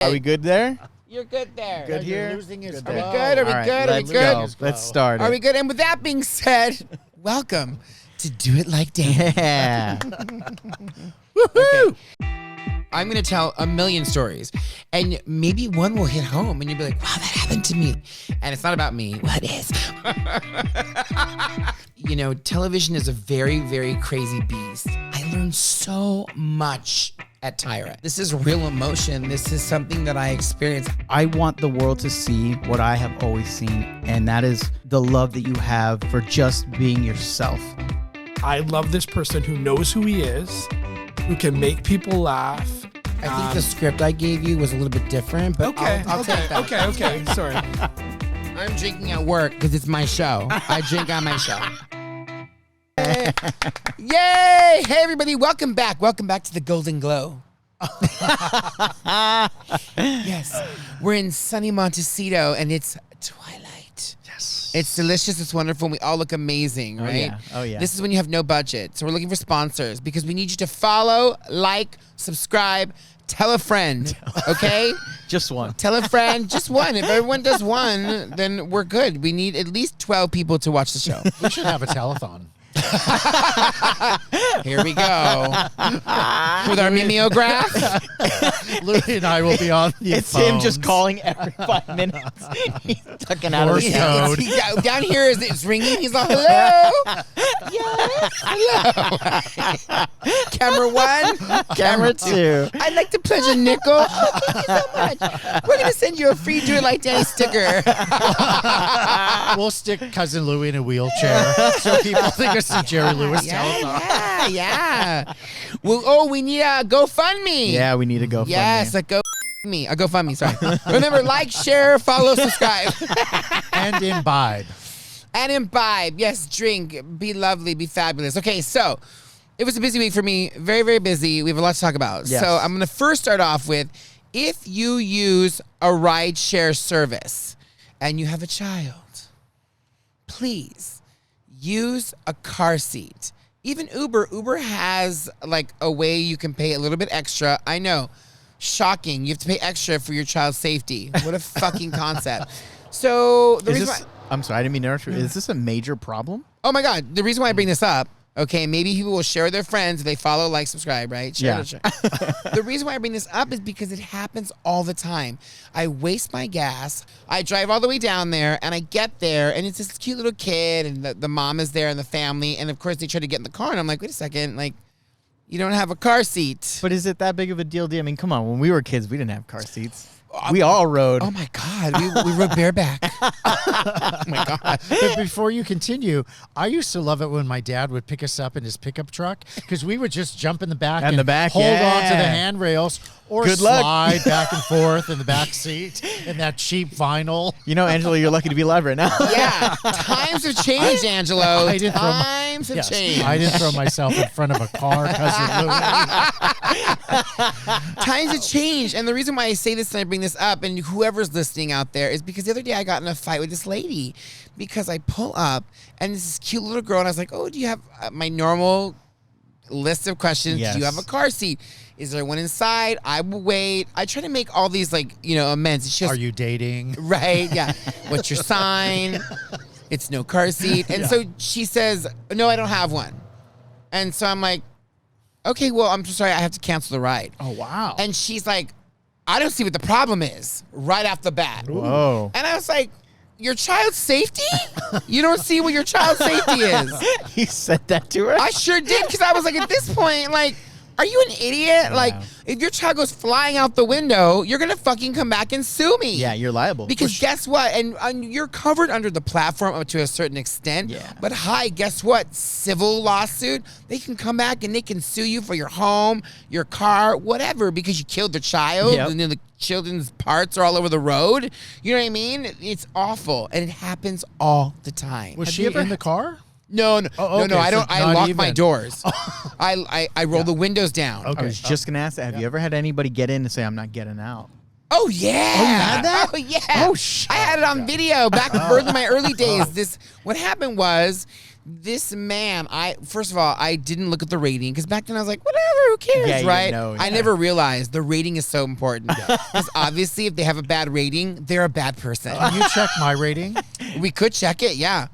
Are we good there? You're good there. Good here? Losing his Are we flow. good? Are we All right, good? Are we let's good? go. Let's start it. Are we good? And with that being said, welcome to Do It Like Dan. Yeah. Woohoo! I'm going to tell a million stories, and maybe one will hit home, and you'll be like, wow, that happened to me. And it's not about me. Well, it is. You know, television is a very, very crazy beast. I learned so much at Tyra. This is real emotion. This is something that I experienced. I want the world to see what I have always seen, and that is the love that you have for just being yourself. I love this person who knows who he is, who can make people laugh. I think the script I gave you was a little bit different, but I'll take that. Okay. Sorry. I'm drinking at work because it's my show. I drink on my show. Yay! Hey, everybody. Welcome back. Welcome back to the Golden Glow. Yes. We're in sunny Montecito, and it's twilight. Yes. It's delicious. It's wonderful. And we all look amazing, right? Yeah. Oh, yeah. This is when you have no budget. So we're looking for sponsors because we need you to follow, like, subscribe, tell a friend, okay? Just one. Tell a friend, just one. If everyone does one, then we're good. We need at least 12 people to watch the show. We should have a telethon. Here we go. With our mimeograph. Louie and I will be on the It's phones. him just calling every 5 minutes. He's tucking out of Morse the code. Down here it's ringing. He's like, hello. Yes. Hello. Camera 1. Camera 2. I'd like to pledge a nickel. Oh, thank you so much. We're going to send you a free Do It Like Danny sticker. We'll stick Cousin Louie in a wheelchair so people think it's the Jerry Lewis telethon. Yeah. Well, we need a GoFundMe. Yeah, we need to go. Yes, a GoFundMe, sorry. Remember, like, share, follow, subscribe. And imbibe. And imbibe. Yes, drink. Be lovely. Be fabulous. Okay, so it was a busy week for me. Very, very busy. We have a lot to talk about. Yes. So I'm going to first start off with, if you use a ride-share service and you have a child, please use a car seat. Even Uber has like a way you can pay a little bit extra. I know. Shocking. You have to pay extra for your child's safety. What a fucking concept. So the reason why, I'm sorry, I didn't mean to interrupt you. Is this a major problem? oh my God, the reason why I bring this up, okay, maybe people will share with their friends if they follow, like, subscribe, right? Share. The reason why I bring this up is because it happens all the time. I waste my gas. I drive all the way down there, and I get there, and it's this cute little kid, and the mom is there, and the family, and of course they try to get in the car, and I'm like, wait a second, like, you don't have a car seat. But is it that big of a deal? I mean, come on. When we were kids, we didn't have car seats. We all rode. Oh my God, we rode bareback. Oh my God. But before you continue, I used to love it when my dad would pick us up in his pickup truck because we would just jump in the back And the back, hold on to yeah. the handrails or Good luck. slide back and forth in the back seat in that cheap vinyl. You know, Angela, you're lucky to be alive right now. Yeah, times have changed, Angelo. I didn't throw my- Times have Yes, changed. I didn't throw myself in front of a car, Cousin Louie. Times have changed, and the reason why I say this and I bring this up, and whoever's listening out there, is because the other day I got in a fight with this lady because I pull up and this cute little girl, and I was like, "Oh, do you have my normal list of questions? Yes. Do you have a car seat? Is there one inside? I will wait." I try to make all these amends. And she goes, Are you dating? right? Yeah. What's your sign? It's no car seat. And so she says, "No, I don't have one." And so I'm like, "Okay, well, I'm sorry, I have to cancel the ride." Oh, wow. And she's like, "I don't see what the problem is," right off the bat. Whoa. And I was like, your child's safety? You don't see what your child's safety is. You said that to her? I sure did, because I was like, at this point, like, are you an idiot? Like, if your child goes flying out the window, you're going to fucking come back and sue me. Yeah, you're liable. Because guess what? And you're covered under the platform up to a certain extent. Yeah. But guess what? Civil lawsuit, they can come back and they can sue you for your home, your car, whatever, because you killed their child. Yep. And then the children's parts are all over the road. You know what I mean? It's awful. And it happens all the time. Was Have she you ever in the car? No. Oh, okay, I so don't. I not lock my even. doors. I roll the windows down. Okay. I was just going to ask that. Have you ever had anybody get in and say, I'm not getting out? Oh yeah. Oh, you had that? Oh yeah. Oh, shit. I had it on video back in my early days. What happened was this man, first of all, I didn't look at the rating because back then I was like, whatever, who cares, Yeah, you right? didn't know, I yeah. never realized the rating is so important because obviously if they have a bad rating, they're a bad person. Can you check my rating? We could check it, yeah.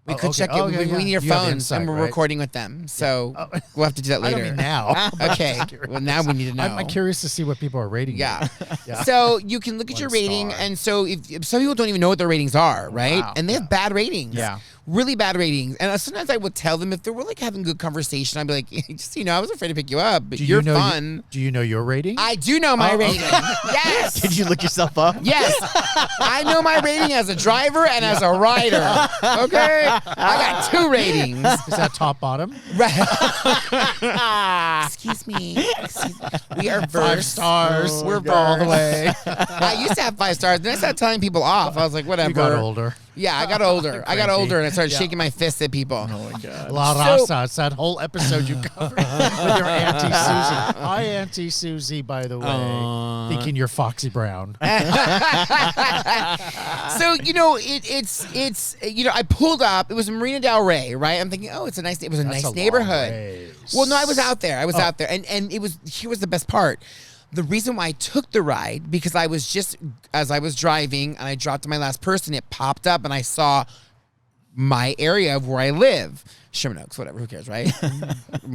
We could okay. check it. Oh, we yeah, need yeah. your You have phones, insight, and we're right? recording with them. So we'll have to do that I later. don't mean now. Okay. Well, now we need to know. I'm curious to see what people are rating. Yeah. Yeah. So you can look at your One rating, star. and so if some people don't even know what their ratings are, right? Wow. And they have bad ratings. Yeah. Really bad ratings. And sometimes I would tell them if they were like having good conversation, I'd be like, just I was afraid to pick you up, but Do you're you know fun. do you know your rating? I do know my Oh, okay. rating. Yes. Did you look yourself up? Yes, I know my rating as a driver and as a rider. Okay, I got 2 ratings. Is that top bottom? Right. Excuse me. We are 5 versed. stars. We're all the versed. way. I used to have 5 stars. Then I started telling people off. I was like, whatever. You got older. Yeah, I got older. I got Cranky. older, and I started Yeah. shaking my fist at people. Oh my god. La So- Raza. It's that whole episode you covered with your Auntie Susie. Hi, Auntie Susie, by the way. Thinking you're Foxy Brown. So it's I pulled up. It was Marina Del Rey, right? I'm thinking, oh, it was a That's nice a long neighborhood. ways. Well, no, I was out there. I was out there, and here was the best part. The reason why I took the ride because I was just as I was driving and I dropped to my last person, it popped up and I saw my area of where I live. Sherman Oaks, whatever, who cares, right?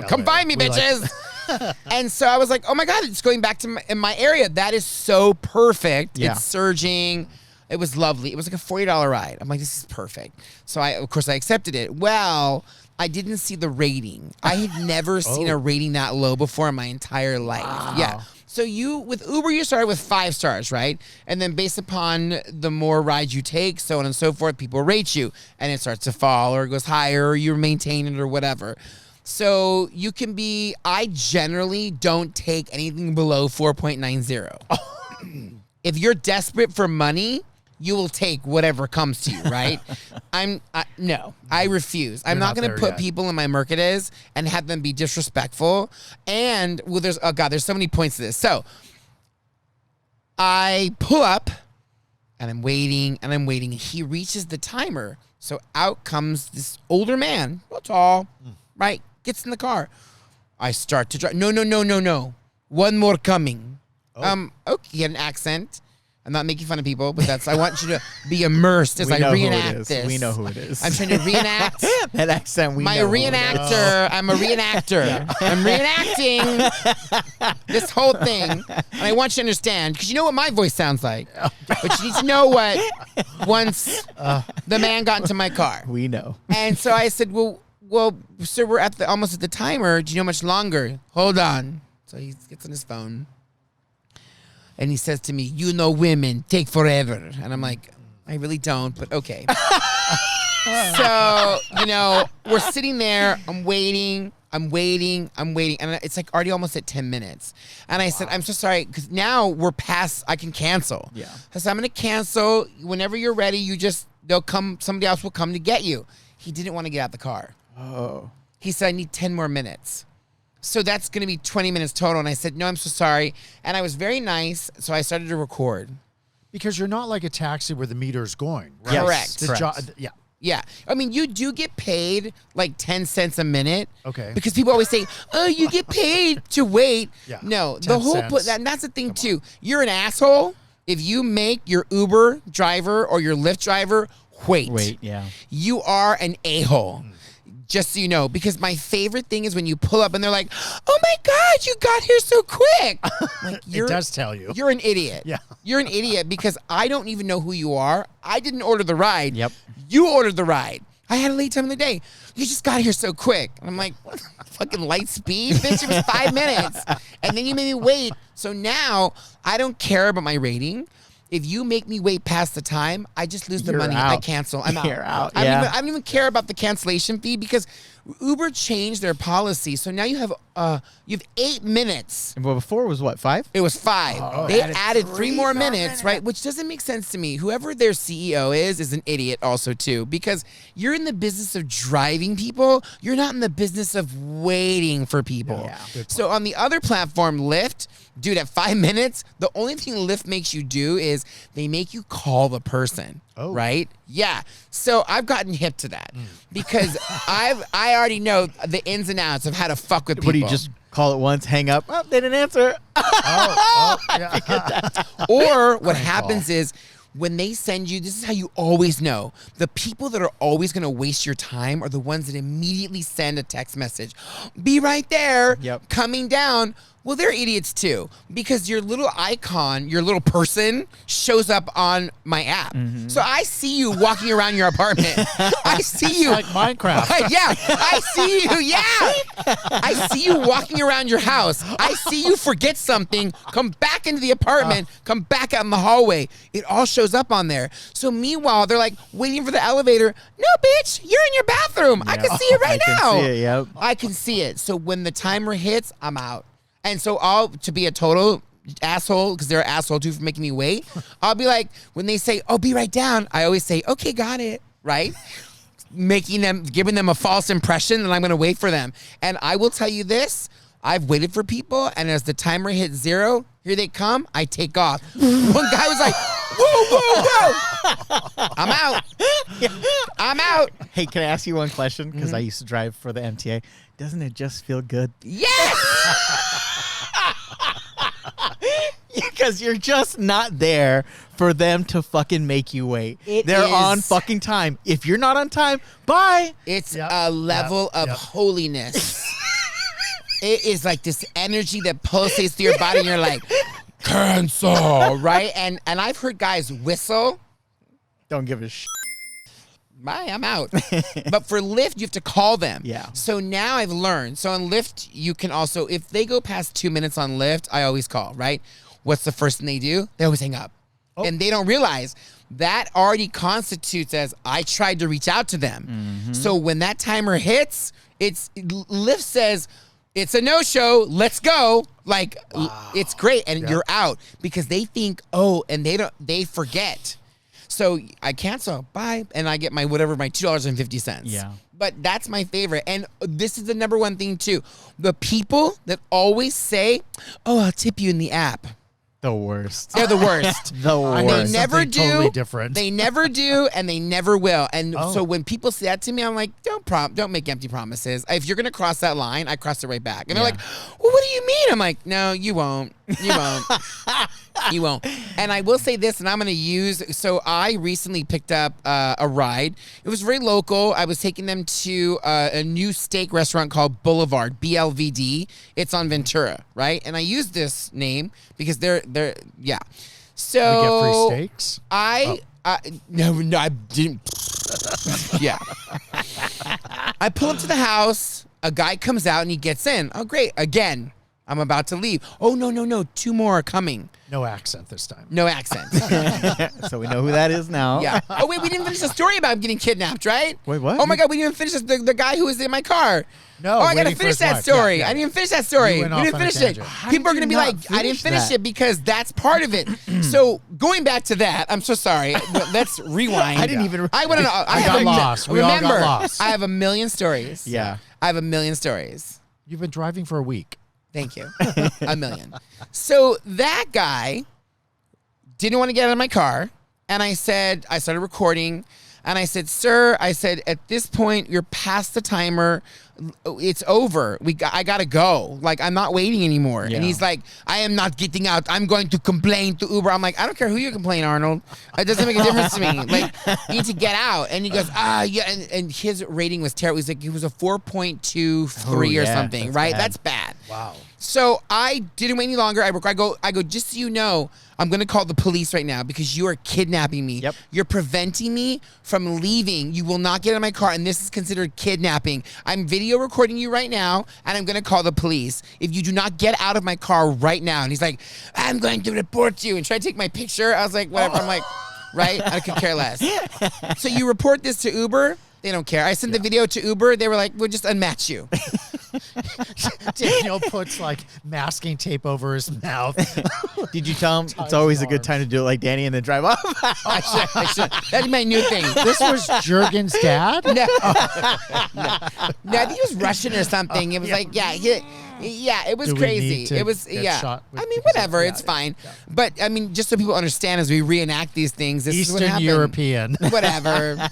Come find me, We like- bitches. And so I was like, oh my God, it's going back to in my area. That is so perfect. Yeah. It's surging. It was lovely. It was like a $40 ride. I'm like, this is perfect. So of course, I accepted it. Well, I didn't see the rating. I had never seen a rating that low before in my entire life. Yeah. So with Uber, you started with 5 stars, right? And then based upon the more rides you take, so on and so forth, people rate you. And it starts to fall or it goes higher or you maintain it or whatever. So you can I generally don't take anything below 4.90. If you're desperate for money, you will take whatever comes to you, right? No, I refuse. I'm not not going to there put yet. people in my Mercedes and have them be disrespectful. And there's so many points to this. So I pull up and I'm waiting and I'm waiting. He reaches the timer. So out comes this older man, real tall, right? Gets in the car. I start to drive. No. One more coming. Okay, he had an accent. I'm not making fun of people, but I want you to be immersed as We I know who it reenact is. this. We know who it is. I'm trying to reenact that accent. We my know who it is. reenactor. I'm a reenactor. I'm reenacting this whole thing. And I want you to understand, because you know what my voice sounds like. But you need to know what once the man got into my car. We know. And so I said, well, sir, we're almost at the timer. Do you know how much longer? Hold on. So he gets on his phone. And he says to me, you know women take forever. And I'm like, I really don't, but okay. So, we're sitting there. I'm waiting. And it's like already almost at 10 minutes. And I said, I'm so sorry, because now we're past, I can cancel. Yeah. I said, I'm going to cancel. Whenever you're ready, somebody else will come to get you. He didn't want to get out the car. Oh. He said, I need 10 more minutes. So that's going to be 20 minutes total. And I said, no, I'm so sorry. And I was very nice. So I started to record. Because you're not like a taxi where the meter's going, right? Yes, Correct. The correct. yeah. Yeah. I mean, you do get paid like 10 cents a minute. Okay. Because people always say, oh, you get paid to wait. Yeah. No, 10 the whole cents. that's the thing too. You're an asshole if you make your Uber driver or your Lyft driver wait. Yeah. You are an a-hole. Just so you know, because my favorite thing is when you pull up and they're like, oh my God, you got here so quick. Like, It does tell you. You're an idiot. Yeah. You're an idiot because I don't even know who you are. I didn't order the ride. Yep. You ordered the ride. I had a late time of the day. You just got here so quick. And I'm like, what? Fucking light speed? Bitch, it was 5 minutes. And then you made me wait. So now I don't care about my rating. If you make me wait past the time, I just lose the You're money. out. I cancel. I'm out. You're out, I yeah. don't even care about the cancellation fee because Uber changed their policy, so now you have 8 minutes. Well, before was what, 5? It was 5. They added 3 more minutes, right? Which doesn't make sense to me. Whoever their CEO is an idiot also too, because you're in the business of driving people. You're not in the business of waiting for people. Yeah. So on the other platform, Lyft, dude, at 5 minutes, the only thing Lyft makes you do is they make you call the person. Oh. Right? Yeah. So I've gotten hip to that because I already know the ins and outs of how to fuck with people. What do you just call it once, hang up? Oh, they didn't answer. Yeah. Or what happens is when they send you, this is how you always know. The people that are always going to waste your time are the ones that immediately send a text message. Be right there, Yep. coming down. Well, they're idiots too, because your little icon, your little person shows up on my app. Mm-hmm. So I see you walking around your apartment. I see you. Like Minecraft. Yeah, I see you. Yeah. I see you walking around your house. I see you forget something, come back into the apartment, come back out in the hallway. It all shows up on there. So meanwhile, they're like waiting for the elevator. No, bitch, you're in your bathroom. I can see it right I now. can see it, yep. I can see it. So when the timer hits, I'm out. And so to be a total asshole, because they're an asshole too for making me wait, I'll be like, when they say, oh, be right down, I always say, okay, got it, right? Giving them a false impression that I'm going to wait for them. And I will tell you this, I've waited for people, and as the timer hits 0, here they come, I take off. One guy was like, whoa, whoa, whoa. I'm out. I'm out. Hey, can I ask you one question? Because I used to drive for the MTA. Doesn't it just feel good? Yes! Because you're just not there for them to fucking make you wait. They're on fucking time. If you're not on time, bye. It's Yep, a level of yep. holiness. It is like this energy that pulsates through your body, and you're like, cancel, right? And I've heard guys whistle. Don't give a shit. Bye, I'm out. But for Lyft, you have to call them. Yeah. So now I've learned. So on Lyft, you can also, if they go past 2 minutes on Lyft, I always call, right? What's the first thing they do? They always hang up. And they don't realize that already constitutes as I tried to reach out to them. So when that timer hits, Lyft says, it's a no-show, let's go. Like, it's great, and you're out. Because they think, and they forget. So I cancel, bye, and I get my $2.50. Yeah. But that's my favorite. And this is the number one thing, too. The people that always say, oh, I'll tip you in the app. The worst. They're the worst. The I know They worst. never something do. totally different. They never do, and they never will. And Oh. so when people say that to me, I'm like, don't make empty promises. If you're gonna cross that line, I cross it right back. And they're like, well, what do you mean? I'm like, no, you won't. You won't. You won't. And I will say this, and I'm gonna use. So I recently picked up a ride. It was very local. I was taking them to a new steak restaurant called Boulevard, BLVD. It's on Ventura, right? And I used this name because they're yeah. So We get free steaks. no, I didn't. Yeah. I pull up to the house. A guy comes out and he gets in. Oh, great. Again, I'm about to leave. Oh, no. 2 more are coming. No accent this time. No accent. So we know who that is now. Yeah. Oh, wait, we didn't finish the story about him getting kidnapped, right? Wait, what? Oh, my God, we didn't even finish the guy who was in my car. No, Oh, I got to waiting for finish his that wife. story. Yeah. I didn't even finish that story. You We went off didn't on a finish it. tangent. How People are did going to you be not like, I didn't finish finish that? it because that's part of it. So going back to that, I'm so sorry. Let's rewind. I didn't even. I want to know. I got have a- lost. We all got remember, lost. I have a million stories. Yeah. I have a million stories. You've been driving for a week. Thank you. A million. So that guy didn't want to get out of my car. And I started recording. And I said, sir, at this point, you're past the timer. It's over. I got to go. Like, I'm not waiting anymore. Yeah. And he's like, I am not getting out. I'm going to complain to Uber. I'm like, I don't care who you complain, Arnold. It doesn't make a difference to me. Like, you need to get out. And he goes, yeah. And his rating was terrible. He was a 4.23 or yeah, something, that's right? bad. That's bad. Wow. So I didn't wait any longer. I go, just so you know, I'm going to call the police right now because you are kidnapping me. Yep. You're preventing me from leaving. You will not get in my car, and this is considered kidnapping. I'm video recording you right now, and I'm going to call the police if you do not get out of my car right now. And he's like, I'm going to report you, and try to take my picture. I was like, whatever. I'm like, right? I could care less. So you report this to Uber. They don't care. I sent the video to Uber. They were like, we'll just unmatch you. Daniel puts like masking tape over his mouth. Did you tell him it's always a good time to do it like Danny and then drive off? I should. That'd be my new thing. This was Jurgen's dad? No. No, I think he was Russian or something. It was like, it was Do we crazy. need to It was, get shot with I mean, because of- whatever. It's fine. But, I mean, just so people understand as we reenact these things, this is what Eastern happened. European. Whatever.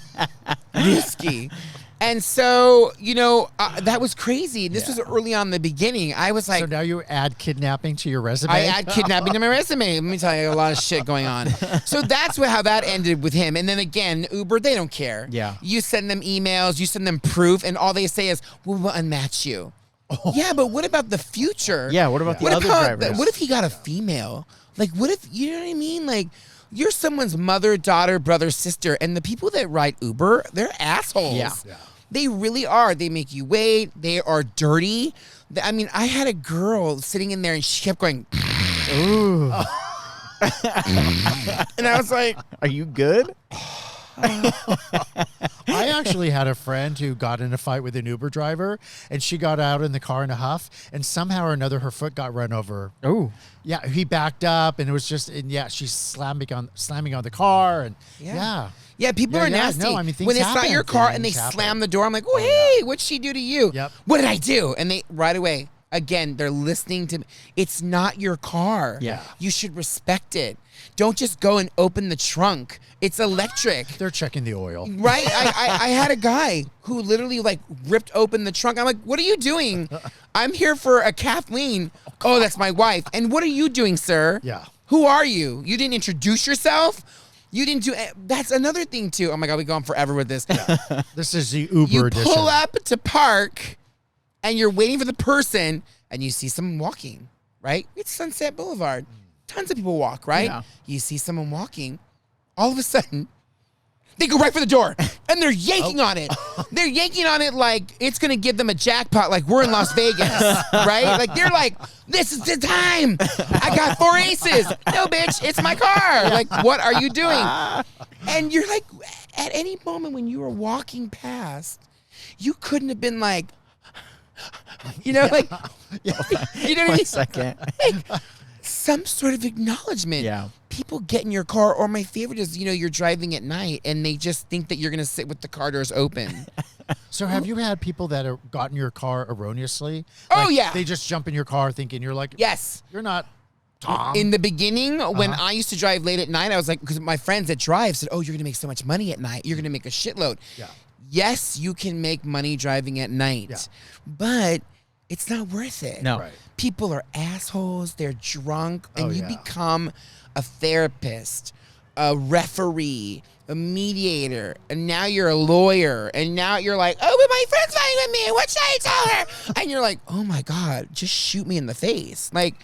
Ruski. And so, that was crazy. This was early on in the beginning. I was like, So now you add kidnapping to your resume? I add kidnapping to my resume. Let me tell you, a lot of shit going on. So that's how that ended with him. And then again, Uber, they don't care. Yeah. You send them emails, you send them proof, and all they say is, well, we'll unmatch you. Yeah, but what about the future? Yeah, what about the other drivers? What if he got a female? Like, what if, you know what I mean? Like, you're someone's mother, daughter, brother, sister, and the people that ride Uber, they're assholes. Yeah. They really are. They make you wait. They are dirty. I mean, I had a girl sitting in there and she kept going, Ooh. and I was like, Are you good? I actually had a friend who got in a fight with an Uber driver, and she got out in the car in a huff, and somehow or another her foot got run over. Oh. Yeah, he backed up, and it was just, and she's slamming on the car, and Yeah, Yeah, people are yeah, nasty. no, I mean, things when it's not happen. your car and they Things happen. slam the door, I'm like, oh, hey, what'd she do to you? Yep. What did I do? And they right away, again, they're listening to me. It's not your car. Yeah. You should respect it. Don't just go and open the trunk. It's electric. they're checking the oil. Right? I had a guy who literally like ripped open the trunk. I'm like, what are you doing? I'm here for a Kathleen. Oh, that's my wife. And what are you doing, sir? Yeah. Who are you? You didn't introduce yourself? You didn't do. That's another thing too. Oh my God, we go on forever with this. This is the Uber You edition. pull up to park, and you're waiting for the person, and you see someone walking. Right? It's Sunset Boulevard. Tons of people walk. Right? Yeah. You see someone walking. All of a sudden, they go right for the door, and they're yanking on it. They're yanking on it like it's gonna give them a jackpot, like we're in Las Vegas, right? Like they're like, this is the time. I got 4 aces. No, bitch, it's my car. Like, what are you doing? And you're like, at any moment when you were walking past, you couldn't have been like, like, you know what I mean? One second. Like, some sort of acknowledgement. Yeah. People get in your car, or my favorite is, you're driving at night and they just think that you're going to sit with the car doors open. So have you had people that have gotten your car erroneously? Oh, yeah. They just jump in your car thinking you're like, Yes. you're not Tom. In the beginning, when I used to drive late at night, I was like, because my friends that drive said, oh, you're going to make so much money at night. You're going to make a shitload. Yeah. Yes, you can make money driving at night, Yeah. but it's not worth it. No. Right. People are assholes. They're drunk, and Oh, you yeah. become a therapist, a referee, a mediator, and now you're a lawyer, and now you're like, oh, but my friend's fighting with me. What should I tell her? And you're like, oh my God, just shoot me in the face. Like,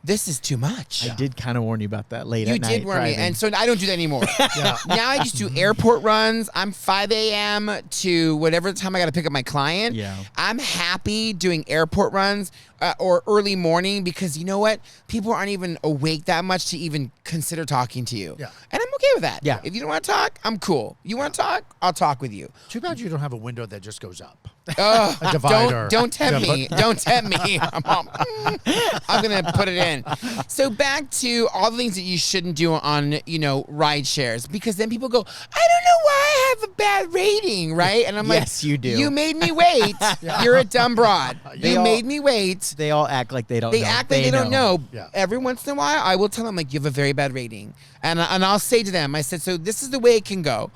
this is too much. I did kind of warn you about that late You at night. did warn me, driving. and so I don't do that anymore. Yeah. Now I just do airport runs. I'm 5 a.m. to whatever time I got to pick up my client. Yeah. I'm happy doing airport runs or early morning because you know what? People aren't even awake that much to even consider talking to you. Yeah. And I'm okay with that. Yeah. If you don't want to talk, I'm cool. You want to talk? I'll talk with you. Too bad you don't have a window that just goes up. Ugh, A divider. Don't tempt me. Don't tempt me. I'm gonna put it in. So back to all the things that you shouldn't do on ride shares, because then people go, I don't know why I have a bad rating, right? And I'm like, Yes, you do. You made me wait. You're a dumb broad. You all- made me wait. They all act like they don't They know. act like they don't know. Yeah. Every once in a while, I will tell them, like, you have a very bad rating. And I'll say to them, I said, so this is the way it can go.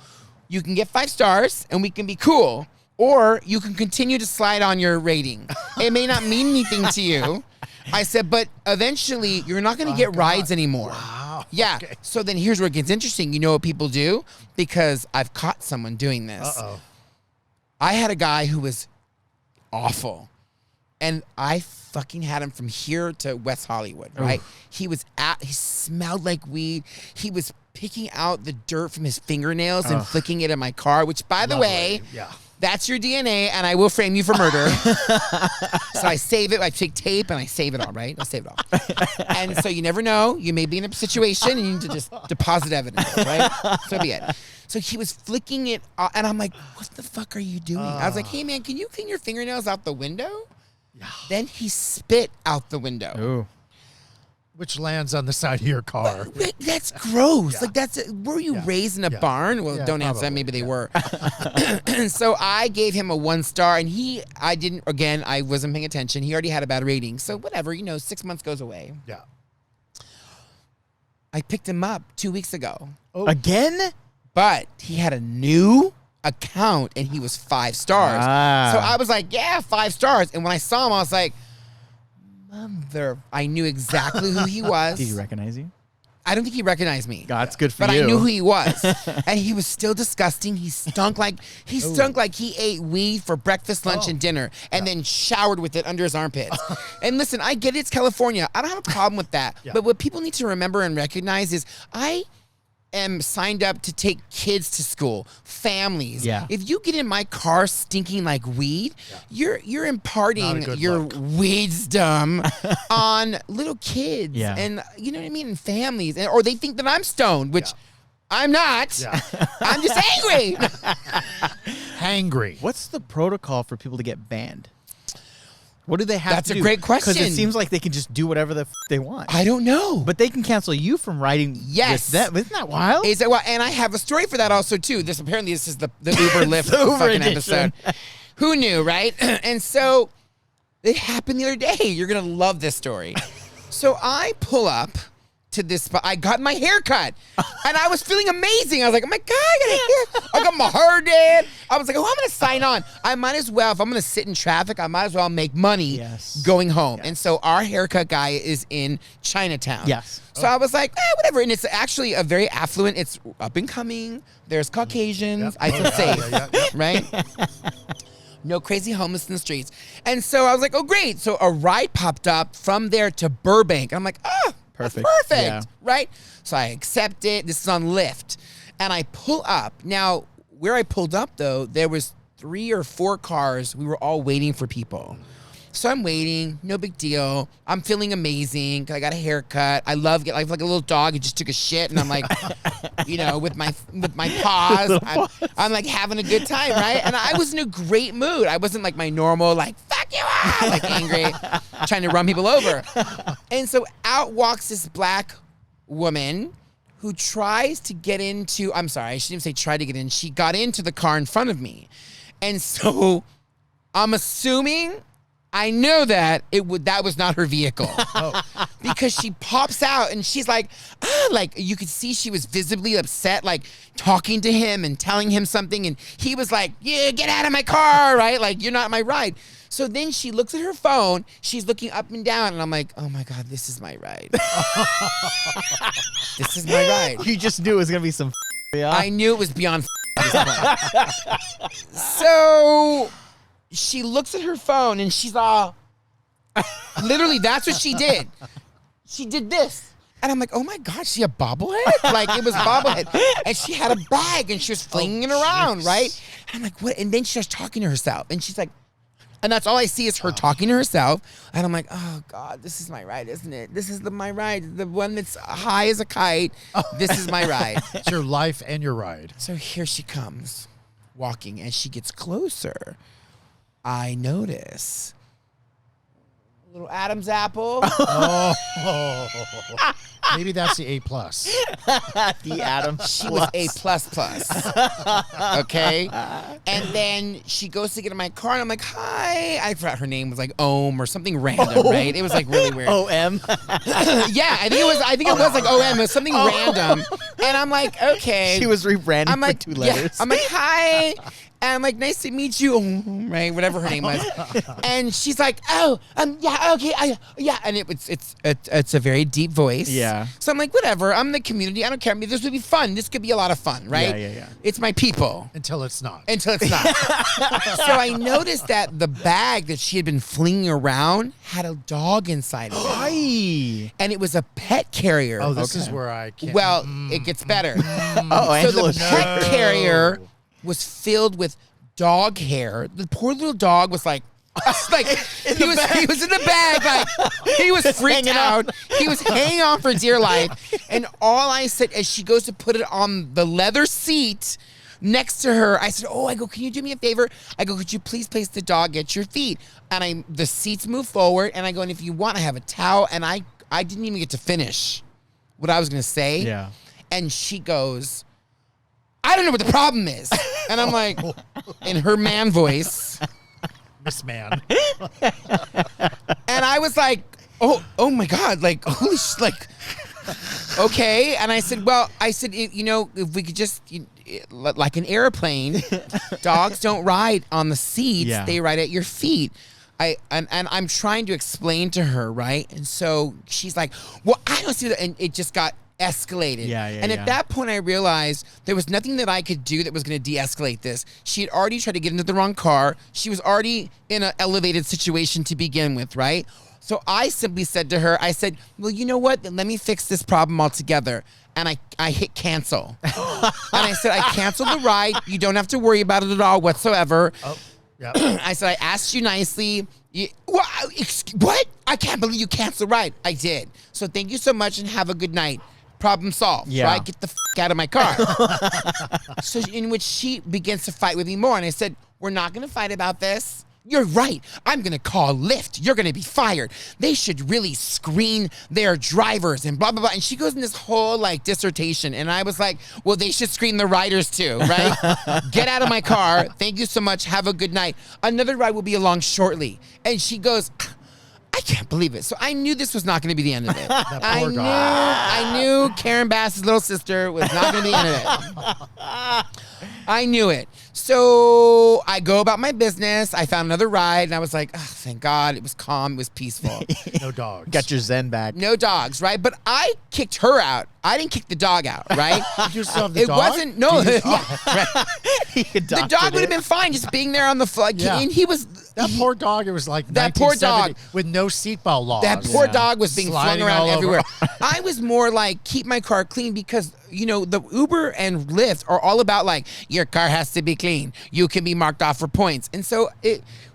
You can get 5 stars and we can be cool, or you can continue to slide on your rating. It may not mean anything to you. I said, but eventually you're not going to get rides anymore. Wow. Yeah. Okay. So then here's where it gets interesting. You know what people do? Because I've caught someone doing this. Uh-oh. I had a guy who was awful. And I fucking had him from here to West Hollywood, right? He smelled like weed. He was picking out the dirt from his fingernails and flicking it in my car, which, by the way, Yeah. that's your DNA, and I will frame you for murder. So I save it. I take tape, and I save it all, right? I save it all. And so you never know. You may be in a situation, and you need to just deposit evidence, right? So be it. So he was flicking it, and I'm like, what the fuck are you doing? I was like, hey, man, can you clean your fingernails out the window? Yeah. Then he spit out the window. Ooh. Which lands on the side of your car. Wait, that's gross. Yeah. Like, were you raised in a barn? Well, Yeah, don't answer that. probably. Maybe they were. So I gave him a 1 star, and I wasn't paying attention. He already had a bad rating. So whatever, 6 months goes away. Yeah. I picked him up 2 weeks ago, Again? but he had a new account, and he was 5 stars. Ah. So I was like, yeah, 5 stars. And when I saw him, I was like, I knew exactly who he was. Did he recognize you? I don't think he recognized me. God's good for But you. I knew who he was. And he was still disgusting. He stunk like he ate weed for breakfast, lunch, and dinner, and then showered with it under his armpits. And listen, I get it, it's California. I don't have a problem with that. Yeah. But what people need to remember and recognize is I am signed up to take kids to school, families. Yeah. If you get in my car stinking like weed, you're Not a imparting good your look. wisdom on little kids. Yeah. And you know what I mean? And families. Or they think that I'm stoned, which I'm not. Yeah. I'm just angry. Hangry. What's the protocol for people to get banned? What do they have That's to a do? great Because question. it seems like they can just do whatever the they want. I don't know. But they can cancel you from riding Yes. with them. Isn't that wild? Is it, well, and I have a story for that also too. This is the Uber Lyft The Uber fucking edition. episode. Who knew, right? And so it happened the other day. You're gonna love this story. So I pull up to this spot. I got my hair cut, and I was feeling amazing. I was like, oh my God, I got my hair did. I was like, oh, I'm going to sign on. I might as well, if I'm going to sit in traffic, I might as well make money going home. And so our haircut guy is in Chinatown. Yes. So I was like, whatever. And it's actually a very affluent, it's up and coming. There's Caucasians. I feel safe, right? No crazy homeless in the streets. And so I was like, oh, great. So a ride popped up from there to Burbank. I'm like, oh, Perfect. that's perfect, Yeah. right? So I accept it. This is on Lyft. And I pull up. Now, where I pulled up, though, there was 3 or 4 cars. We were all waiting for people. So I'm waiting, no big deal. I'm feeling amazing 'cause I got a haircut. I love like a little dog who just took a shit, and I'm like, with my paws, I'm like having a good time, right? And I was in a great mood. I wasn't like my normal like fuck you ah, like angry, trying to run people over. And so out walks this black woman who tries to get into. I'm sorry, I shouldn't even say try to get in. She got into the car in front of me, and so I'm assuming. I know that that was not her vehicle because she pops out and she's like you could see she was visibly upset, like talking to him and telling him something, and he was like, "Yeah, get out of my car!" Right? Like you're not my ride. So then she looks at her phone. She's looking up and down, and I'm like, "Oh my God, this is my ride. This is my ride." You just knew it was gonna be some. I knew it was beyond. At this point. So. She looks at her phone and she's all, literally, that's what she did. She did this. And I'm like, oh my God, she a bobblehead? Like, it was bobblehead. And she had a bag and she was flinging it around, right? And I'm like, what? And then she starts talking to herself. And she's like, and that's all I see is her talking to herself. And I'm like, oh God, this is my ride, isn't it? This is my ride. The one that's high as a kite. This is my ride. It's your life and your ride. So here she comes, walking. As she gets closer, I notice a little Adam's apple. Maybe that's the A+. The Adam. She was A++. Okay? And then she goes to get in my car, and I'm like, hi. I forgot her name was like Ohm or something random, right? It was like really weird. OM. Yeah, I think it was like OM. It was something random. And I'm like, okay. She was rebranded I'm like, for 2 letters. Yeah. I'm like, hi. And I'm like, nice to meet you, right? Whatever her name was. And she's like, oh, yeah, okay, yeah. And it's a very deep voice. Yeah. So I'm like, whatever. I'm in the community. I don't care. I mean, this would be fun. This could be a lot of fun, right? Yeah. It's my people. Until it's not. Until it's not. So I noticed that the bag that she had been flinging around had a dog inside of it. Hi. And it was a pet carrier. Oh, this is where I can't. Well, it gets better. Oh, So the Angela's pet carrier was filled with dog hair. The poor little dog was like Like he was in the bag, like he was freaked out. He was hanging on for dear life. And all I said as she goes to put it on the leather seat next to her, I said, I go, can you do me a favor? I go, could you please place the dog at your feet? And the seats move forward, and I go, and if you want, I have a towel. And I didn't even get to finish what I was gonna say. Yeah. And she goes, I don't know what the problem is. And I'm like, in her man voice, Miss Man. and I was like, oh my God, like, holy like, okay. And I said, if we could just, like an airplane, dogs don't ride on the seats, they ride at your feet. And I'm trying to explain to her, right? And so she's like, well, I don't see that. And it just got escalated. And at that point, I realized there was nothing that I could do that was going to de-escalate this. She had already tried to get into the wrong car. She was already in an elevated situation to begin with, right? So I simply said to her, I said, well, you know what? Let me fix this problem altogether. And I hit cancel. And I said, I canceled the ride. You don't have to worry about it at all whatsoever. Yeah. I said, I asked you nicely. What? I can't believe you canceled the ride. I did. So thank you so much and have a good night. Problem solved. Yeah. Right? Get the out of my car. So in which she begins to fight with me more. And I said, we're not going to fight about this. You're right. I'm going to call Lyft. You're going to be fired. They should really screen their drivers and blah, blah, blah. And she goes in this whole like dissertation. And I was like, well, they should screen the riders too, right? Get out of my car. Thank you so much. Have a good night. Another ride will be along shortly. And she goes, I can't believe it. So I knew this was not going to be the end of it. I knew Karen Bass's little sister was not going to be the end of it. I knew it. So I go about my business. I found another ride, and I was like, oh, thank God. It was calm. It was peaceful. No dogs. Got your zen back. No dogs, right? But I kicked her out. I didn't kick the dog out, right? Did you still have the It dog? wasn't, no. Did you- Yeah, right. The dog would have been fine just being there on the floor. Yeah. And he was... That poor dog, it was like That poor 1970 dog. with no seatbelt laws. That poor dog was being Sliding flung around all over. everywhere. I was more like, keep my car clean because, the Uber and Lyft are all about like, your car has to be clean. You can be marked off for points. And so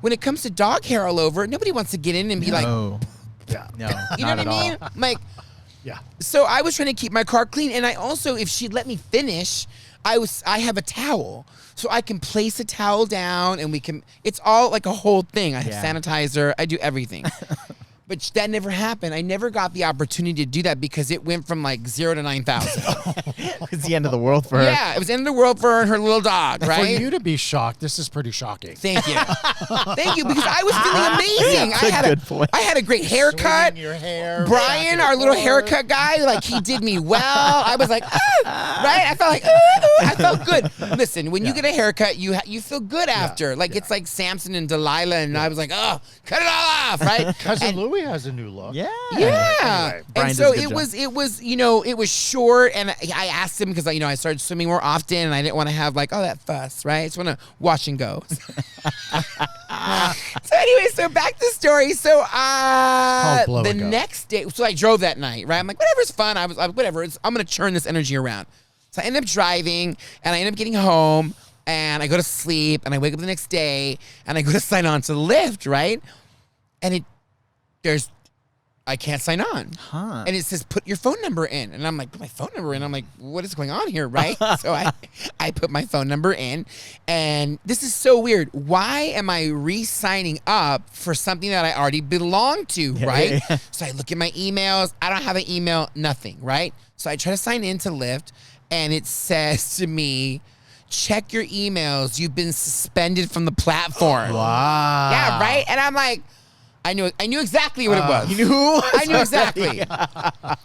when it comes to dog hair all over, nobody wants to get in and be like, Yeah. No, you know not what I at mean? all. Like, Yeah. so I was trying to keep my car clean. And I also, if she'd let me finish, I have a towel. So I can place a towel down and it's all like a whole thing. I have sanitizer. I do everything. But that never happened. I never got the opportunity to do that because it went from like 0 to 9,000. It's the end of the world for her. Yeah, it was the end of the world for her and her little dog, For right? you to be shocked, this is pretty shocking. Thank you. Thank you, because I was feeling amazing. That's a good point. I had a great haircut. Swinging your hair, Brian, back our and little forth. haircut guy, like he did me well. I was like, right? I felt like, I felt good. Listen, when you get a haircut, you feel good after. Like it's like Samson and Delilah, and I was like, cut it all off, right? Cousin Louie has a new look. Yeah. Yeah. Anyway, Brian And does so a good it job. was, it was short, and I asked him because I started swimming more often, and I didn't want to have like, that fuss, right? I just want to wash and go. So anyway, so back to the story. So blow the and go. next day, so I drove that night, right? I'm like, whatever's fun. I was like, whatever. I'm gonna turn this energy around. So I end up driving, and I end up getting home, and I go to sleep, and I wake up the next day, and I go to sign on to Lyft, right? And I can't sign on. Huh. And it says, put your phone number in. And I'm like, put my phone number in? I'm like, what is going on here, right? So I put my phone number in. And this is so weird. Why am I re-signing up for something that I already belong to, right? So I look at my emails. I don't have an email, nothing, right? So I try to sign into Lyft, and it says to me, check your emails. You've been suspended from the platform. Wow. Yeah, right? And I'm like, I knew exactly what it was. You knew? I knew exactly.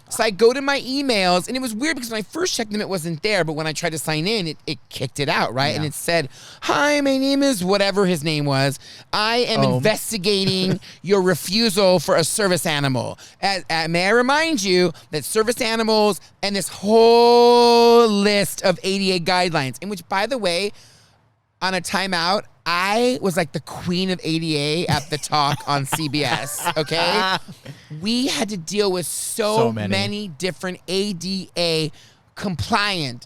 So I go to my emails, and it was weird because when I first checked them, it wasn't there. But when I tried to sign in, it kicked it out, right? And it said, hi, my name is whatever his name was. I am investigating your refusal for a service animal. May I remind you that service animals and this whole list of ADA guidelines, in which, by the way, on a timeout, I was like the queen of ADA at the talk on CBS, okay? We had to deal with so many many different ADA compliant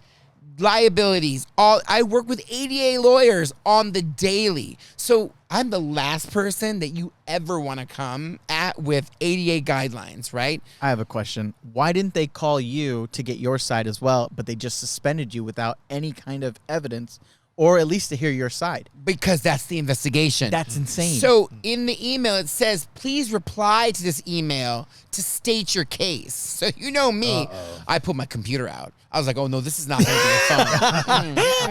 liabilities. I work with ADA lawyers on the daily. So I'm the last person that you ever want to come at with ADA guidelines, right? I have a question. Why didn't they call you to get your side as well, but they just suspended you without any kind of evidence, or at least to hear your side? Because that's the investigation. That's insane. So in the email, it says, please reply to this email to state your case. So you know me, I pulled my computer out. I was like, oh no, this is not going to be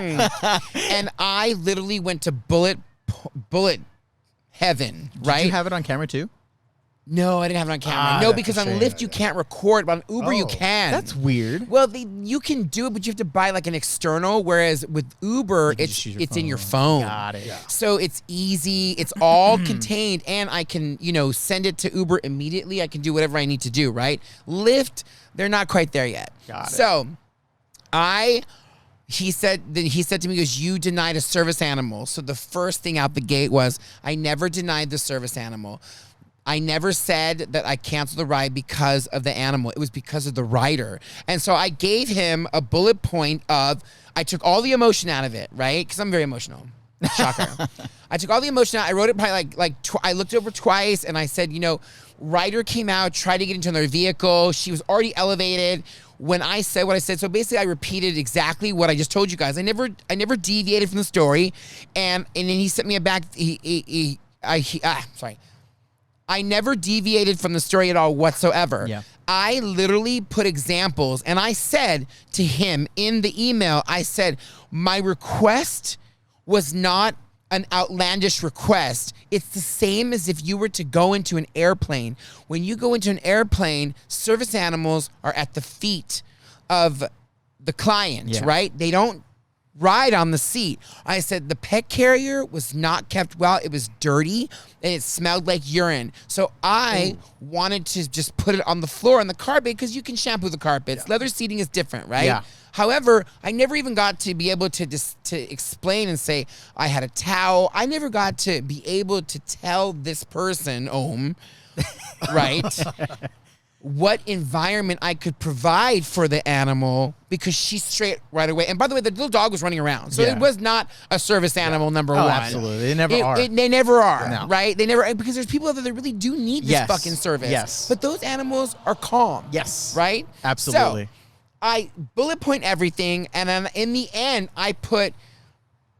a phone. And I literally went to bullet heaven, right? Did you have it on camera too? No, I didn't have it on camera. No, that's because a on shame. Lyft you can't record, but on Uber you can. That's weird. Well, you can do it, but you have to buy like an external. Whereas with Uber, can just use your it's in your phone. phone. Got it. So it's easy. It's all contained, and I can send it to Uber immediately. I can do whatever I need to do. Right? Lyft, they're not quite there yet. Got it. So he said to me, he goes, you denied a service animal. So the first thing out the gate was, I never denied the service animal. I never said that I canceled the ride because of the animal. It was because of the rider. And so I gave him a bullet point of, I took all the emotion out of it, right? Because I'm very emotional. Shocker. I took all the emotion out. I wrote it probably I looked over twice and I said, rider came out, tried to get into another vehicle. She was already elevated. When I said what I said, so basically I repeated exactly what I just told you guys. I never deviated from the story. And then he sent me a back, I never deviated from the story at all whatsoever. Yeah. I literally put examples, and I said to him in the email, I said, my request was not an outlandish request. It's the same as if you were to go into an airplane. When you go into an airplane, service animals are at the feet of the client, right? They don't ride on the seat. I said the pet carrier was not kept well. It was dirty and it smelled like urine. So I wanted to just put it on the floor on the carpet because you can shampoo the carpets. Leather seating is different, right? Yeah. However, I never even got to be able to explain and say I had a towel. I never got to be able to tell this person, right, what environment I could provide for the animal because she's straight right away. And by the way, the little dog was running around. So it was not a service animal, number one. Absolutely. They never are. They never are, No. right? They never, because there's people out there that really do need this fucking service. Yes. But those animals are calm. Yes. Right? Absolutely. So, I bullet point everything, and then in the end, I put,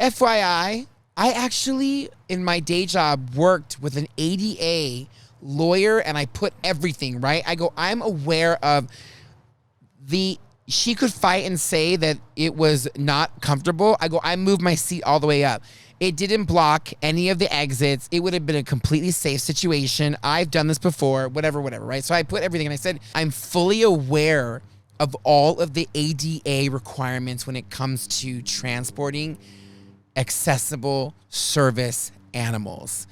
FYI, I actually, in my day job, worked with an ADA lawyer, and I put everything, right? I go, I'm aware of she could fight and say that it was not comfortable. I go, I moved my seat all the way up. It didn't block any of the exits. It would have been a completely safe situation. I've done this before, whatever, right? So I put everything, and I said, I'm fully aware of all of the ADA requirements when it comes to transporting accessible service animals.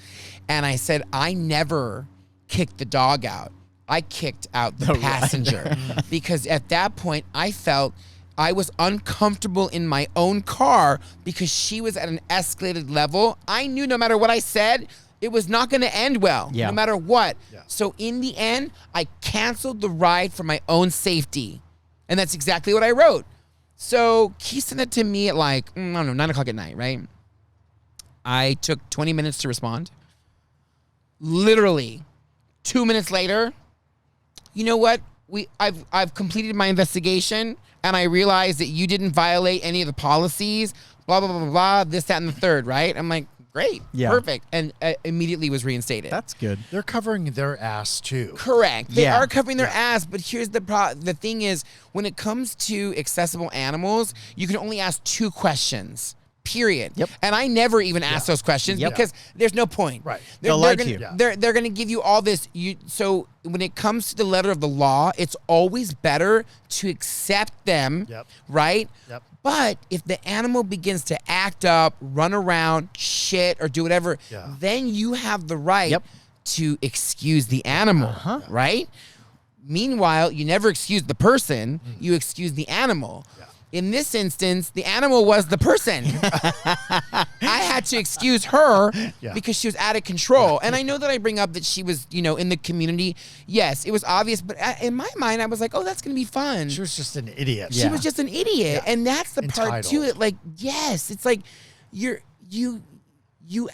And I said, I never kicked the dog out. I kicked out the passenger because at that point I felt I was uncomfortable in my own car because she was at an escalated level. I knew no matter what I said, it was not going to end well, no matter what. Yeah. So in the end, I canceled the ride for my own safety. And that's exactly what I wrote. So he sent it to me at 9 o'clock at night, right? I took 20 minutes to respond. Literally 2 minutes later, you know what? I've completed my investigation, and I realized that you didn't violate any of the policies, blah, blah, blah, blah, blah, this, that, and the third, right? I'm like, great, perfect. And immediately was reinstated. That's good. They're covering their ass too. Correct. They are covering their ass, but here's the thing is, when it comes to accessible animals, you can only ask 2 questions. Period. Yep. And I never even ask those questions because there's no point. Right. They're They're going to give you all this. So when it comes to the letter of the law, it's always better to accept them. Yep. Right. Yep. But if the animal begins to act up, run around, shit, or do whatever, then you have the right to excuse the animal. Right. Meanwhile, you never excuse the person, you excuse the animal. Yeah. In this instance, the animal was the person. I had to excuse her because she was out of control. And I know that I bring up that she was, in the community. Yes, it was obvious. But in my mind, I was like, oh, that's going to be fun. She was just an idiot. She was just an idiot. And that's the part to it. Like, yes, it's like you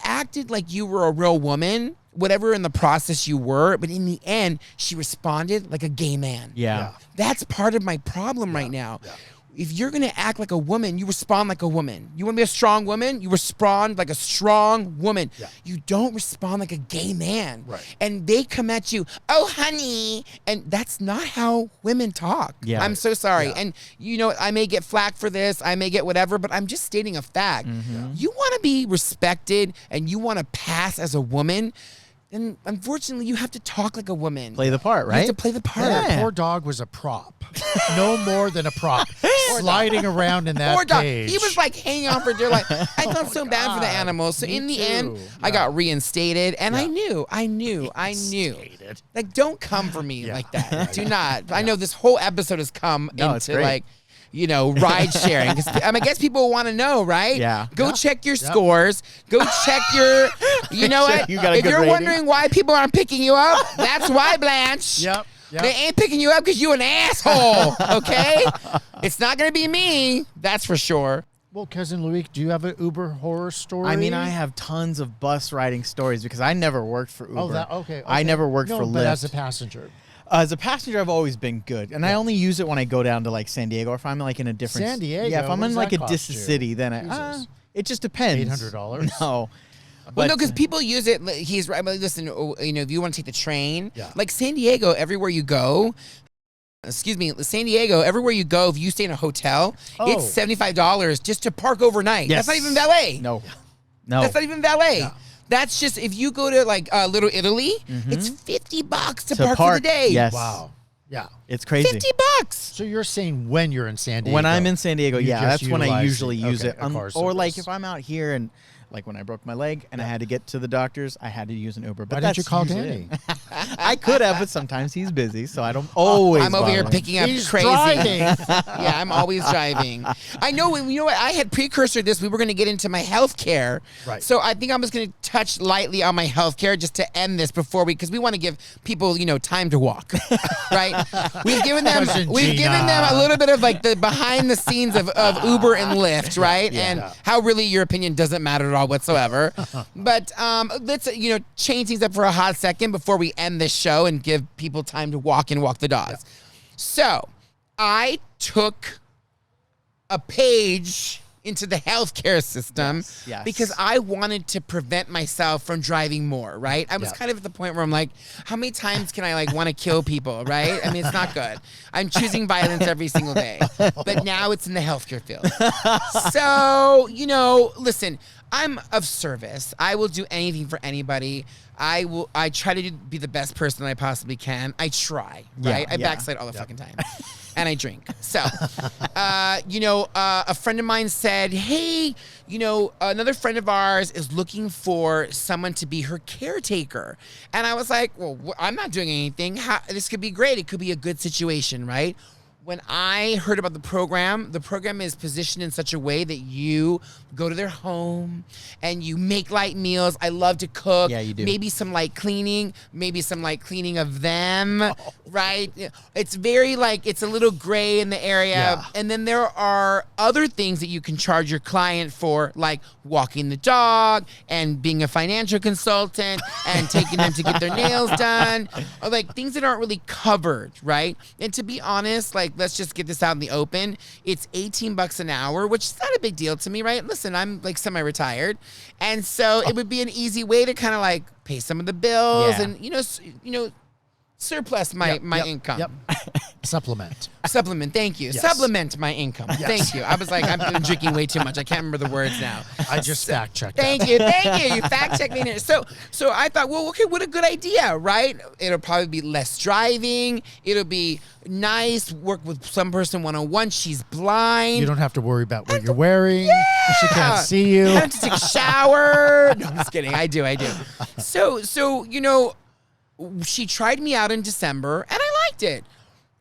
acted like you were a real woman, whatever in the process you were. But in the end, she responded like a gay man. Yeah. That's part of my problem right now. Yeah. If you're going to act like a woman, you respond like a woman. You want to be a strong woman? You respond like a strong woman. Yeah. You don't respond like a gay man. Right. And they come at you, oh, honey. And that's not how women talk. Yeah. I'm so sorry. Yeah. And, I may get flack for this. I may get whatever, but I'm just stating a fact. Mm-hmm. You want to be respected and you want to pass as a woman, and unfortunately, you have to talk like a woman. Play the part, right? You have to play the part. Yeah. That poor dog was a prop. No more than a prop. Sliding around in that poor dog. cage. He was like hanging on for dear life. I felt so bad for the animals. So in the end, I got reinstated, and I knew. Like, don't come for me like that. Do not. I know this whole episode has come into like, ride sharing. I guess people want to know, right? Yeah. Go check your scores. Go check your, what? You got a if good you're rating. wondering why people aren't picking you up, that's why, Blanche. Yep. They ain't picking you up because you an asshole, okay? It's not going to be me, that's for sure. Well, Cousin Louis, do you have an Uber horror story? I mean, I have tons of bus riding stories because I never worked for Uber. Oh, okay. I never worked for Lyft. But as a passenger. As a passenger, I've always been good, and I only use it when I go down to like San Diego, or if I'm like in a different San Diego. Yeah, if I'm What in does like a that distant cost city, you? then it just depends. $800? No. Well, no, because people use it. He's right. But listen, if you want to take the train, like San Diego, everywhere you go. San Diego, everywhere you go, if you stay in a hotel, it's $75 just to park overnight. Yes. That's not even valet. No. That's not even valet. Yeah. That's just if you go to like Little Italy, it's $50 to park for the day. Yes. Wow. Yeah. It's crazy. $50. So you're saying when you're in San Diego? When I'm in San Diego, that's when I usually use it. Or like service. if I'm out here and like when I broke my leg and I had to get to the doctor's, I had to use an Uber. But why didn't you call Danny? I could have, but sometimes he's busy, so I don't always. I'm over here bother him. picking up He's crazy. driving. Yeah, I'm always driving. I know. You know what? I had precursor to this. We were going to get into my health care. Right. So I think I'm just going to touch lightly on my health care just to end this because we want to give people, time to walk. Right? We've given them a little bit of like the behind the scenes of Uber and Lyft, right? Yeah. And how really your opinion doesn't matter at all whatsoever. But let's change things up for a hot second before we end this show and give people time to walk and walk the dogs. Yeah. So I took a page into the healthcare system because I wanted to prevent myself from driving more, right? I was kind of at the point where I'm like, how many times can I like want to kill people, right? I mean, it's not good. I'm choosing violence every single day. But now it's in the healthcare field. So, listen, I'm of service. I will do anything for anybody. I try to be the best person that I possibly can. I try, right? I backslide all the fucking time. And I drink. So, a friend of mine said, hey, another friend of ours is looking for someone to be her caretaker. And I was like, well, I'm not doing anything. This could be great. It could be a good situation, right? When I heard about the program is positioned in such a way that you go to their home and you make light meals. I love to cook. Yeah, you do. Maybe some light cleaning, of them, right? It's very it's a little gray in the area. Yeah. And then there are other things that you can charge your client for, like walking the dog and being a financial consultant and taking them to get their nails done, or like things that aren't really covered, right? And to be honest, let's just get this out in the open. It's $18 an hour, which is not a big deal to me, right? Listen, I'm semi-retired. And so it would be an easy way to kind of pay some of the bills and, surplus my income. Yep. Supplement. Thank you. Yes. Supplement my income. Yes. Thank you. I was I've been drinking way too much. I can't remember the words now. I just fact checked. Thank you. You fact checked me. So I thought, well, okay, what a good idea, right? It'll probably be less driving. It'll be nice. Work with some person one-on-one. She's blind. You don't have to worry about what you're wearing. She can't see you. I don't have to take a shower. No, I'm just kidding. I do. So she tried me out in December, and I liked it.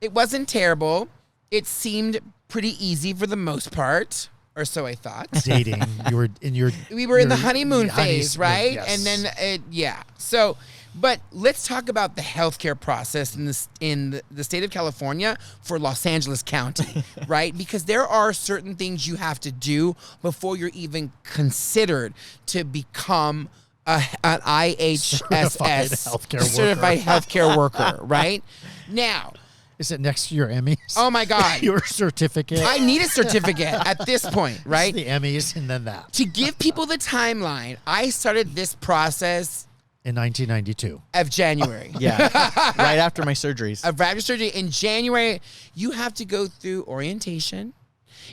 It wasn't terrible. It seemed pretty easy for the most part, or so I thought. Dating. You were in your. We were in the your honeymoon phase, right? yes. And then, So, but let's talk about the healthcare process in the state of California for Los Angeles County, right? Because there are certain things you have to do before you're even considered to become an IHSS Certified healthcare worker. healthcare worker, right? Now, Is it next to your Emmys? oh my God, Your certificate. I need a certificate at this point, right? The Emmys and then that. To give people the timeline, I started this process In 1992. of January. Yeah. Right after my surgeries. Of vascular surgery in January, you have to go through orientation.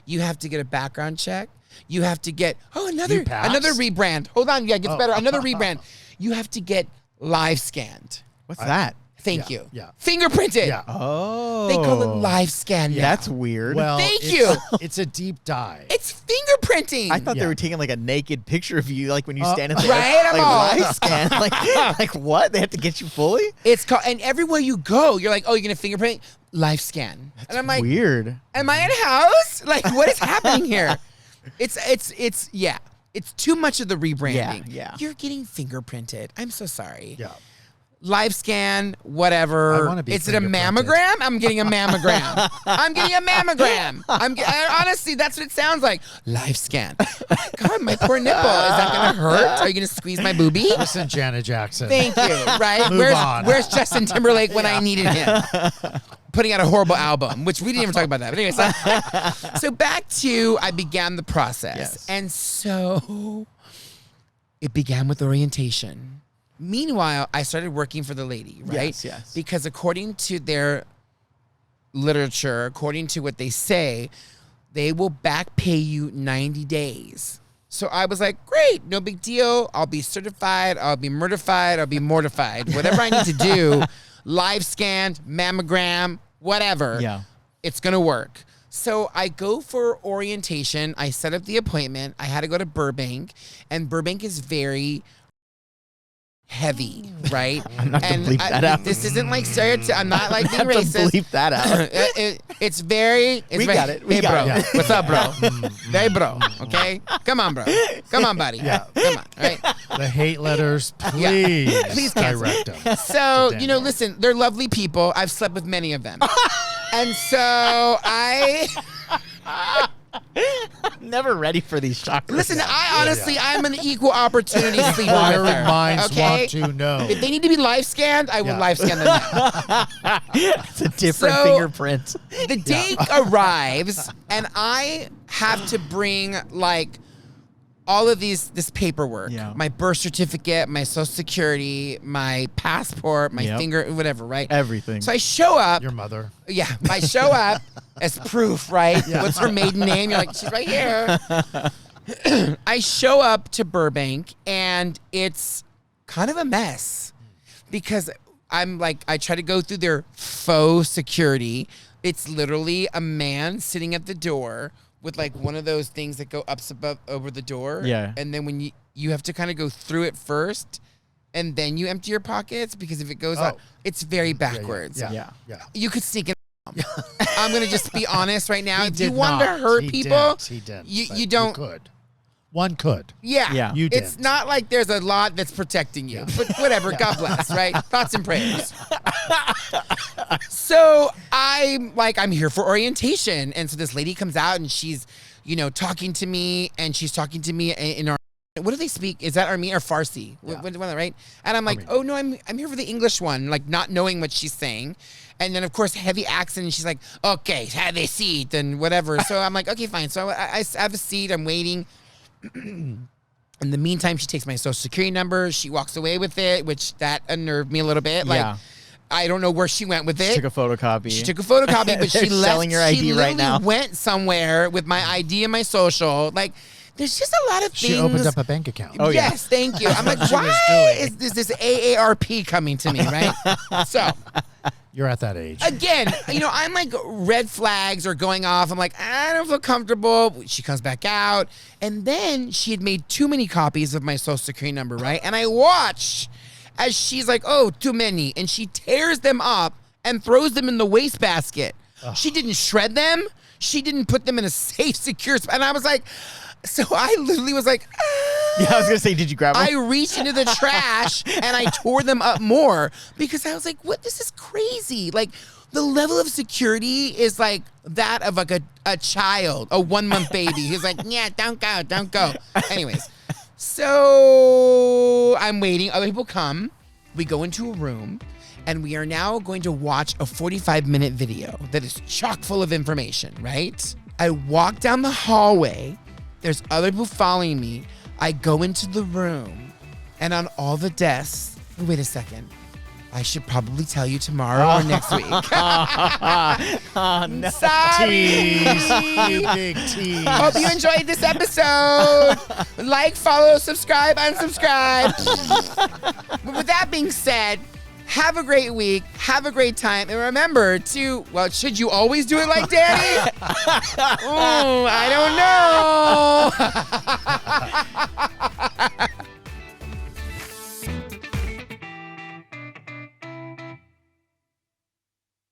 You have to get a background check. You have to get another pass? rebrand. Hold on, yeah, it gets better. Another rebrand. You have to get live scanned. What's that? Thank Yeah, you. yeah. Fingerprinted. Yeah. Oh. They call it live scan now. That's weird. Well, Thank it's- you. It's a deep dive. It's fingerprinting. I thought they Yeah. were taking like a naked picture of you, like when you stand in the Right, I'm like all- live scan. Like what? They have to get you fully? It's called, and everywhere you go, you're like, oh, you're gonna fingerprint, live scan. And I'm like, Weird. am I in a house? Like, what is happening here? It's too much of the rebranding. Yeah. You're getting fingerprinted. I'm so sorry. Yeah. Live scan, whatever. I wanna be Is it a fingerprinted. mammogram? I'm getting a mammogram. I'm getting a mammogram. Honestly, that's what it sounds like. Live scan. God, my poor nipple. Is that gonna hurt? Are you gonna squeeze my boobie? Listen, Janet Jackson. Thank you. Right? Move on. Where's Justin Timberlake when I needed him? Putting out a horrible album, which we didn't even talk about that. But anyway, so back to I began the process. Yes. And so it began with orientation. Meanwhile, I started working for the lady, right? Yes. Because according to their literature, according to what they say, they will back pay you 90 days. So I was like, great, no big deal. I'll be certified. I'll be murdified. I'll be mortified. Whatever I need to do, live scanned, mammogram, whatever. Yeah. It's going to work. So I go for orientation. I set up the appointment. I had to go to Burbank, and Burbank is very heavy, right? I'm not gonna bleep that out. This isn't like stereotype. I'm not like being Have to racist. bleep that out. It's very. We got it. We Hey, got bro. it. What's up, bro? Hey, bro. Okay. Come on, bro. Come on, buddy. Yeah. Come on. All right. The hate letters, please. Please cancel. direct them. So, to you know, Daniel. listen, they're lovely people. I've slept with many of them. And so I Never ready for these shockers. listen. I'm an equal opportunity sleeper with Inquiring her. minds Okay. want to know. If they need to be live scanned, I will Yeah. live scan them now. It's a different So- fingerprint. The date arrives, and I have to bring like all of this paperwork, Yeah. my birth certificate, my social security, my passport, my Yep. finger, whatever, right? Everything. So I show up. Your mother. Yeah, I show up as proof, right? What's her maiden name? You're like, she's right here. I show up to Burbank, and it's kind of a mess because I try to go through their faux security. It's literally a man sitting at the door with like one of those things that go up above over the door. Yeah. And then when you have to kind of go through it first, and then you empty your pockets because if it goes out, it's very backwards. Yeah. You could sneak it. I'm gonna just be honest right now. He If you did want to not. hurt He people, didn't. He didn't. you but don't. could. One could. Yeah, You It's didn't. not like there's a lot that's protecting you, but whatever. God bless, right? Thoughts and prayers. So I'm here for orientation, and so this lady comes out and she's, talking to me, and she's talking to me in our. What do they speak? Is that Armenian or Farsi? Yeah. Right? And I'm like, Armenian. oh no, I'm here for the English one, like not knowing what she's saying. And then of course heavy accent, and she's like, okay, have a seat and whatever. So I'm like, okay, fine. So I have a seat. I'm waiting. In the meantime, she takes my social security number. She walks away with it, which that unnerved me a little bit. Like, Yeah. I don't know where she went with it. Took a photocopy. She took a photocopy, but she They're left. selling your ID she right literally now. went somewhere with my ID and my social. Like, there's just a lot of things. She opened up a bank account. Oh, yeah. Yes, thank you. I'm like, She was why doing. is this AARP coming to me, right? So, You're at that age. again, I'm like red flags are going off. I'm like, I don't feel comfortable. She comes back out. And then she had made too many copies of my social security number, right? And I watch as she's like, oh, too many. And she tears them up and throws them in the wastebasket. She didn't shred them. she didn't put them in a safe, secure spot. And I was like, so I literally was like, Yeah, I was gonna say, did you grab them? I reached into the trash and I tore them up more because I was like, what? This is crazy. Like, the level of security is like that of like a child, a 1 month baby. He's like, yeah, don't go. Anyways, so I'm waiting. Other people come. We go into a room and we are now going to watch a 45-minute video that is chock full of information, right? I walk down the hallway. There's other people following me. I go into the room, and on all the desks, wait a second. I should probably tell you tomorrow or next week. Oh, no. Sorry. Tease, you big tease. Hope you enjoyed this episode. Like, follow, subscribe, unsubscribe. But with that being said, have a great week. Have a great time. And remember to, well, should you always do it like Danny? I don't know.